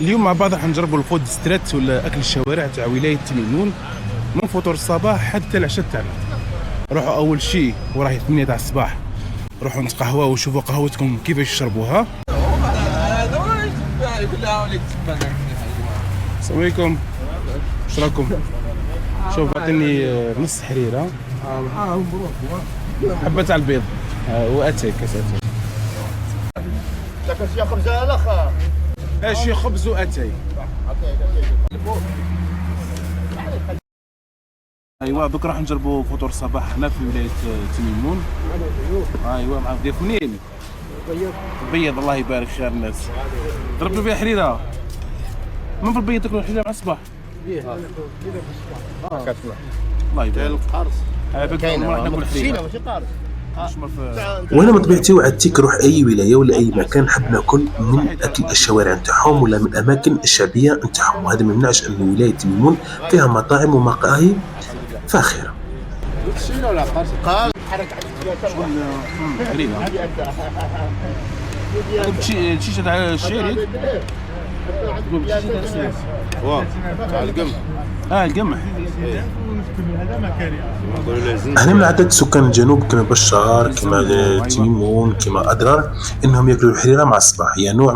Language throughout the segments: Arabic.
اليوم مع بعض راح نجربوا الفود ستريت ولا اكل الشوارع تاع ولايه تيميمون من فطور الصباح حتى العشاء تاعنا. روحوا اول شيء وراهي 8 تاع الصباح روحوا نتقهواو وشوفوا قهوتكم كيفاش يشربوها. السلام عليكم، واش راكم؟ شوف عطيني نص حريره حبه تاع البيض واتاي كاس اتاي. لك شي خبز الاخ شي خبز واتاي. ايوا دوك راح نجربوا فطور الصباح هنا في ولايه تيميمون. ايوا مع ضيف منين؟ البيض الله يبارك خير الناس. ضربتوا فيها حريره من في البيض تاكلوا الحريره مع الصباح. الله يبارك. القرص كاين راح ناكل حريره ماشي قارص. وانا من طبيعتي وعدتي نروح اي ولايه ولا اي مكان نحب ناكل من اكل الشوارع نتاعهم ولا من الاماكن الشعبيه نتاعهم، وهذا ما يمنعش ان ولايه تيميمون فيها مطاعم ومقاهي فاخره. الشيله ولا قارص؟ قارص حرك حريره. الشيشه تاع الشارد واه تاع القمح. القمح. هنا من عدد سكان الجنوب كما بشار كما تيميمون كما أدرار انهم ياكلوا الحريره مع الصباح. هي نوع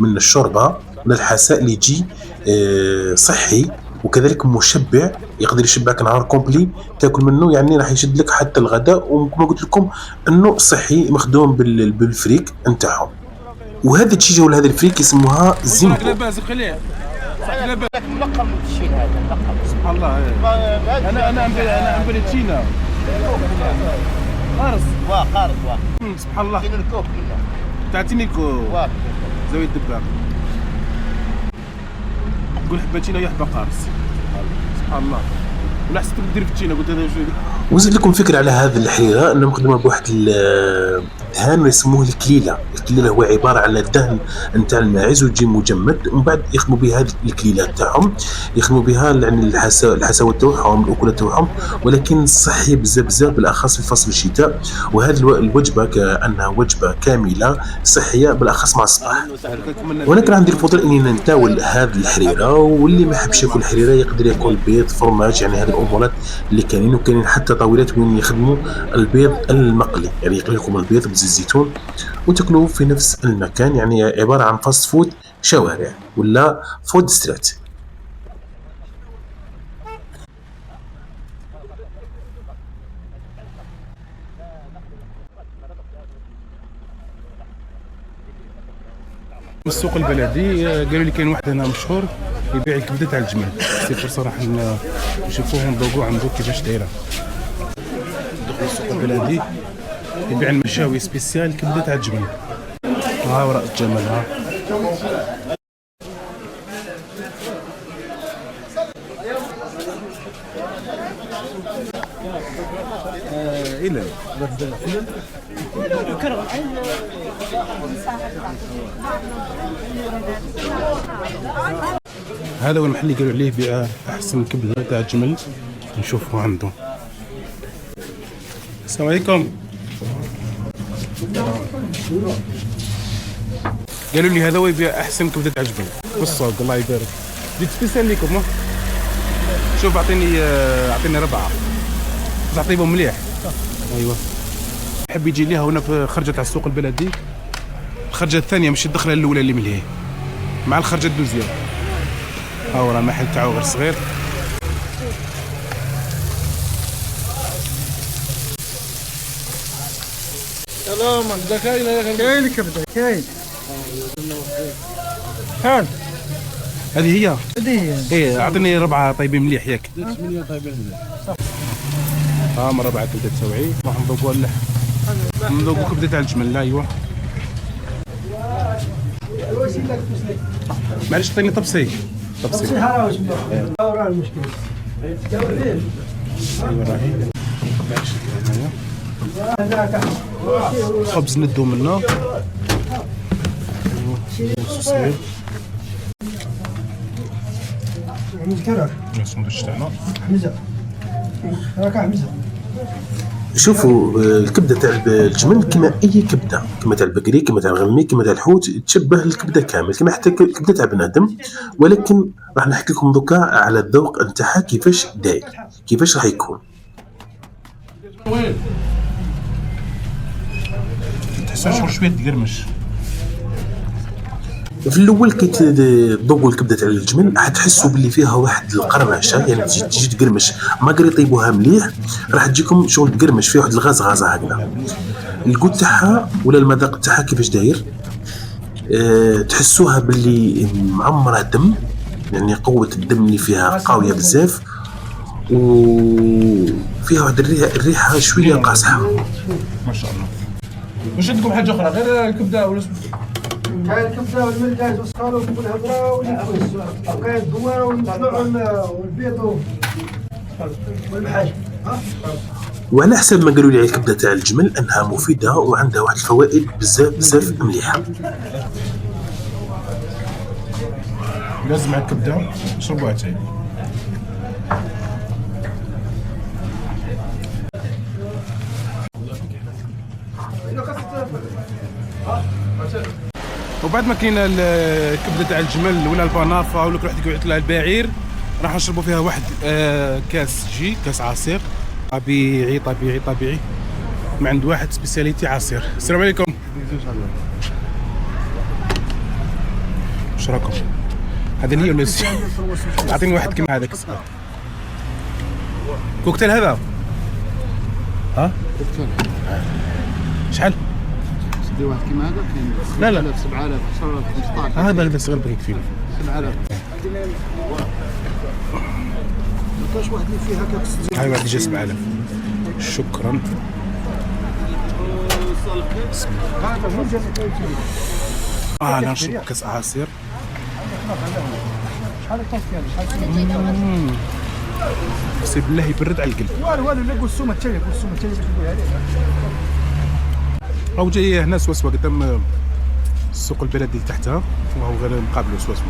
من الشوربه من الحساء اللي يجي صحي وكذلك مشبع، يقدر يشبعك نهار كومبلي تاكل منه، يعني راح يشد لك حتى الغداء. وكما قلت لكم انه صحي مخدوم بالفريك نتاعهم. وهذا الدجاجه ولا هذا الفريك يسموها زيمبو. ملقم الشيل هذا ملقم. سبحان الله. انا عم بلتشينا قارص. قارص سبحان الله. تعطيني الكوك منه. تعطيني الكوك زاوية الدباغ. تقول حبه تشينا ويا حبه قارص. سبحان الله. ولا حسيت ندير في التشينا قلت هذا شو. وزيد لكم فكره على هذه الحريره انهم مخدومه بواحد الدهان يسموه الكليله. الكليله هو عباره عن الدهن نتاع الماعز ويجي مجمد، ومن بعد يخدموا بها هذه الكليله تاعهم، يخدموا بها يعني الحساوه تاعهم الاكله تاعهم، ولكن صحي بزاف بالاخص في فصل الشتاء. وهذه الوجبه كانها وجبه كامله صحيه بالاخص مع الصباح. وانا كان عندي الفضول اني نتناول هذه الحريره، واللي ما يحبش ياكل الحريره يقدر ياكل بيض فرماج، يعني هذه الامورات اللي كاينين. وكاينين حتى طاولات وين يخدموا البيض المقلي، يعني يقلي لكم البيض بزيت الزيتون وتاكلوه في نفس المكان، يعني عباره عن فاست فود شوارع ولا فود ستريت. السوق البلدي قالوا لي كاين واحد هنا مشهور يبيع الكبده تاع الجمل. سي فرصه راح نشوفوهم ذوقوا عنده كيفاش دايره. دخلوا السوق البلدي يبيع المشاوي سبيسيال كبده تاع الجمل. ها وراء الجمل ها. إلى هذا هو المحل اللي قالوا عليه بيع احسن كبده تاع الجمل. نشوفوا عنده. السلام عليكم. قالوا لي هذا هو يبيع احسن كبده تاع الجمل في السوق. الله يبارك. جيت سبيسيال ليكم. شوف اعطيني 4 تعطيبهم مليح. ايوه حب يجي ليها هنا في خرجه تاع السوق البلدي. الخرجه الثانيه مش الدخله الاولى اللي من لهيه، مع الخرجه الدوزيام. ها ورا المحل تاعو غير صغير. سلام ده كاين كبده كاين. هان هذه هي ايه اعطيني 4 طيبين مليح ياك. 8 طيبين مليح. من 4 كبده تسوعي راح نذوقوا اللحم. نذوقوا كبده تاع الجمل. لا ايوه معليش عطيني طبسي ها وراه المشكل. ايوه راهي معليش هنايا خبز ندو منه صغير. الكرك السندوتش تاعنا حمزه راك حمزه. شوفوا الكبده تاع الجمل كما اي كبده، كما تاع البقري، كما تاع الغنمي، كما تاع الحوت، تشبه الكبده كامل كما حتى الكبده تاع بنادم. ولكن راح نحكي لكم دوكا على الذوق نتاعها كيفاش داير، كيفاش راح يكون. تحسوا شويه تقرمش في الاول كي تذوقوا الكبده تاع الجمل راح تحسوا باللي فيها واحد القرمشه، يعني تجي تقرمش ما قري يطيبوها مليح، راح تجيكم شغل تقرمش فيها واحد الغازه هكذا. الكود تاعها ولا المذاق تاعها كيفاش داير، تحسوها باللي معمره دم، يعني قوه الدم اللي فيها قويه بزاف، وفيها واحد الريحه شويه قاصحه. ما شاء الله. واش عندكم حاجه اخرى غير الكبده ولا كاين الكبده والملح جاهز وسخانه والهضره والكويس وكاين الدوار والمسلوع والبيض والمحاش. وعلى حسب ما قالوا لي على الكبده تاع الجمل انها مفيده وعندها واحد الفوائد بزاف مليحه. لازم مع الكبده شربوها تاي. وبعد ما كاينه الكبده تاع الجمل ولا البنافه ولا كل واحد يقعد لها البعير، راح نشربوا فيها واحد كاس عصير طبيعي من عند واحد سبيسياليتي عصير. السلام عليكم. واش راكم؟ هذا هي ولا اعطيني واحد كيما هذاك كوكتيل هذا. ها شحال؟ دير واحد كيما هذا كاين لا 7000 10,000 15,000 هذا صغير بغيت فيه 7000. ما كاش واحد اللي فيه هكاك 60. هاي واحد جا 7000. شكرا. انا نشرب كاس عصير. شحال طاف بس بالله يبرد على القلب. والو لا قول السومه تاعي باش تقول عليه. راهو جاي هنا سوسوه قدام السوق البلدي تحتها، وهو غير مقابله سوسوه.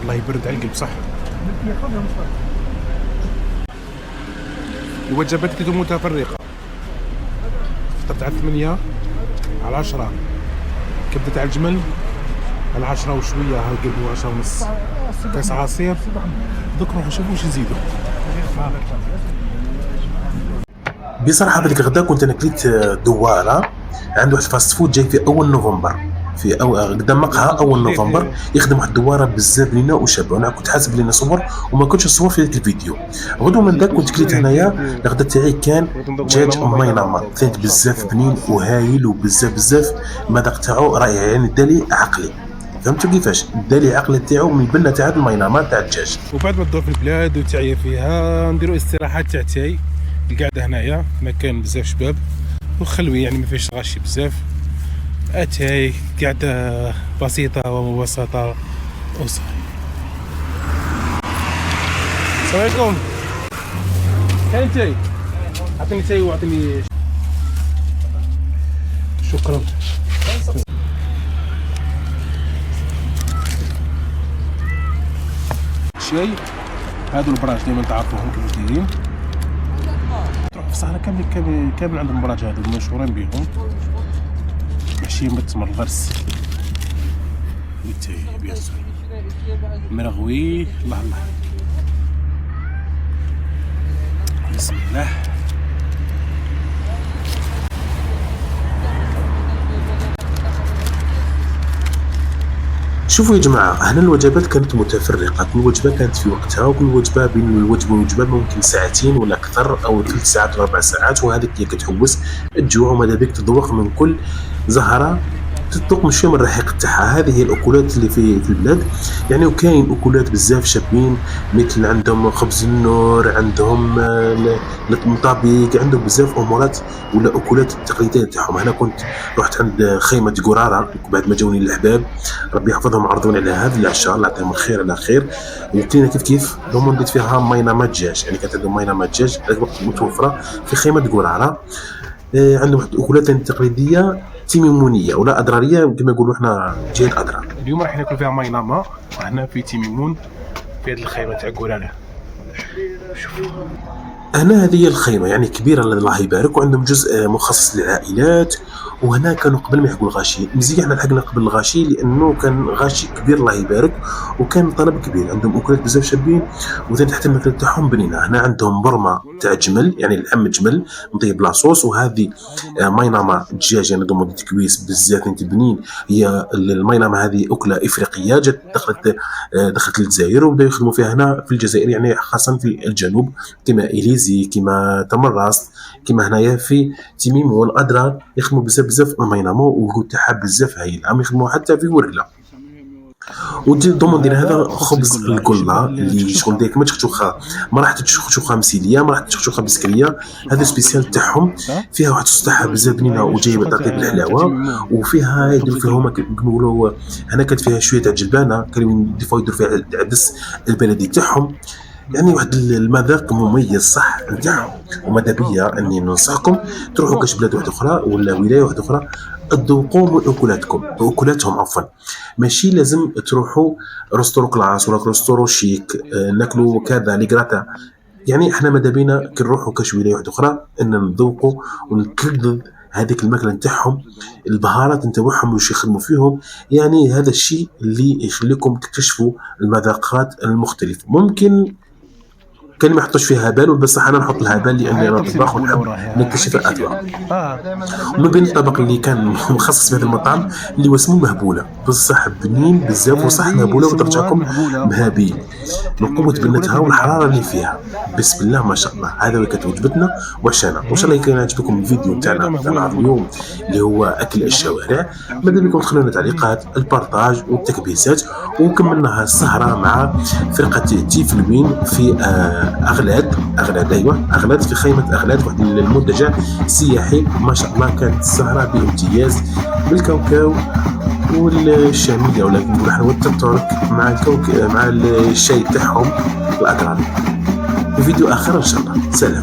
الله يبرد على القلب صح. الوجبات كتكون متفرقه. فطرت على 8 على 10 كبده تاع الجمل على 10 وشويه، ها قلبوا 10 ونص كاس عصير. دوك نروحوا نشوفوا واش نزيدوا. بصراحه هذاك الغدا كنت انا كليت دواره عند واحد الفاست فود جاي في اول نوفمبر، في قدام مقهى اول نوفمبر يخدم واحد الدواره بزاف بنينه وشابه. وانا كنت حاسب بلي نصور وما كنتش نصور في ذاك الفيديو. غدوه من ذاك كنت كليت هنايا الغدا تاعي كان دجاج مايناما، كانت بزاف بنين وهايل وبزاف المذاق تاعو رائع، يعني دالي عقلي. فهمتوا كيفاش دالي عقلي تاعو من البنه تاع المايناما تاع الدجاج. وبعد ما تدور في البلاد وتعيا فيها نديروا استراحات تاعتي. القعده هنايا مكان بزاف شباب وخلوي، يعني ما فيهش غاشي بزاف. اتاي قعده بسيطه ومبسطه وصحي. السلام عليكم. كاين تاي؟ اعطيني تاي واعطيني. شكرا. شاي. هادو البراج ديما تعرفوهم كيفاش دايرين. تروح في الصحراء كامل عندهم البراج هادو مشهورين بيهم، محشيين بالتمر الغرس والتاي بيان سور مرغوي. الله بسم الله. شوفوا يا جماعه هنا الوجبات كانت متفرقه، كل وجبه كانت في وقتها، وكل وجبه بين الوجبه والوجبه ممكن ساعتين ولا اكثر او 3 ساعات ولا 4 ساعات، وهذيك هي كتحوس تجوع وماذا بك تذوق من كل زهره، تذوق شويه من الرحيق تاعها. هذه هي الاكلات اللي في البلاد يعني. وكاين اكلات بزاف شابين مثل عندهم خبز النور، عندهم المطابيق، عندهم بزاف امورات ولا اكلات التقليديه تاعهم. انا كنت رحت عند خيمه قراره بعد ما جاوني الاحباب ربي يحفظهم، عرضوني على هذا العشاء الله يعطيهم الخير على خير. وكلينا كيف هم نديت فيها مايناما دجاج، يعني كانت عندهم مايناما دجاج متوفره في خيمه قراره. عندهم واحد الاكلات التقليديه تيميمونيه ولا اضراريه كما نقولوا احنا جهه اضرار. اليوم راح ناكل فيها مايناما هنا في تيميمون في هذه الخيمه تاع قراره. شوف هنا هذه هي الخيمة يعني كبيرة الله يبارك، وعندهم جزء مخصص للعائلات. وهنا كانوا قبل ما يحقوا الغاشي مزيان، احنا لحقنا قبل الغاشي لانه كان غاشي كبير الله يبارك، وكان طلب كبير، عندهم اكلات بزاف شابين. وثاني تحت الماكله تاعهم بنينه. هنا عندهم برمه تاع جمل يعني لحم جمل مطيب لاصوص، وهذه ماينامه دجاج يعني دوم تكويس بزاف انت بنين. هي الماينامه هذه اكله افريقيه جات دخلت للجزائر وبداو يخدموا فيها هنا في الجزائر، يعني خاصه في الجنوب كما اليزي كما تمراست كما هنايا في تيميم والأضرار يخدموا بزاف الماينامو، والكو تاعها بزاف هايل، عم يخدموا حتى في ورقله. ودي دومون ديال هذا خبز الكلا اللي شغل ديك ما تشخشوخا، ما راح تشخشوخا مسيليه، ما راح تشخشوخا بسكريه، هذا سبيسيال تاعهم. فيها واحد الصوص تاعها بزاف بنينه وجايبه تطيب الحلاوه، وفيها يديروا فيها هما كيقولوا هنا كانت فيها شويه تاع جلبانه، كانوا ديفوا يديروا فيها العدس البلدي تاعهم. يعني واحد المذاق مميز صح نتاعهم. وماذا بيا اني ننصحكم تروحوا كاش بلاد واحده اخرى ولا ولايه واحده اخرى تذوقوا من اكلاتهم عفوا. ماشي لازم تروحوا رستورو كلاس ولا رستورو شيك ناكلوا كذا لي غراتا. يعني احنا ماذا بينا كي نروحوا كاش ولايه واحده اخرى ان نذوقوا ونتلذذ هذيك الماكله نتاعهم، البهارات نتاعهم واش يخدموا فيهم. يعني هذا الشيء اللي يخليكم تكتشفوا المذاقات المختلفه. ممكن كان ما يحطوش فيها بال، بصح انا نحط لها بال لاني انا طباخ ونحب نكتشف الاذواق. ومن بين الطبق اللي كان مخصص في هذا المطعم اللي هو اسمه مهبوله، بصح بنين بزاف وصح مهبوله وترجعكم مهابين من قوه بنتها والحراره اللي فيها. بسم الله ما شاء الله. هذا اللي كانت وجبتنا وعشانا، وان شاء الله كان عجبكم الفيديو تاعنا تاع اليوم اللي هو اكل الشوارع. ماذا بكم تخلونا تعليقات البارطاج والتكبيسات، وكملناها السهره مع فرقه تيفلوين في أغلاد في خيمة أغلاد، واحد المنتجع سياحي. ما شاء الله كانت السهرة بامتياز بالكاوكاو والشامية، ولكن نقول احنا والترك مع الشاي تاعهم الأقران. في فيديو آخر إن شاء الله. سلام.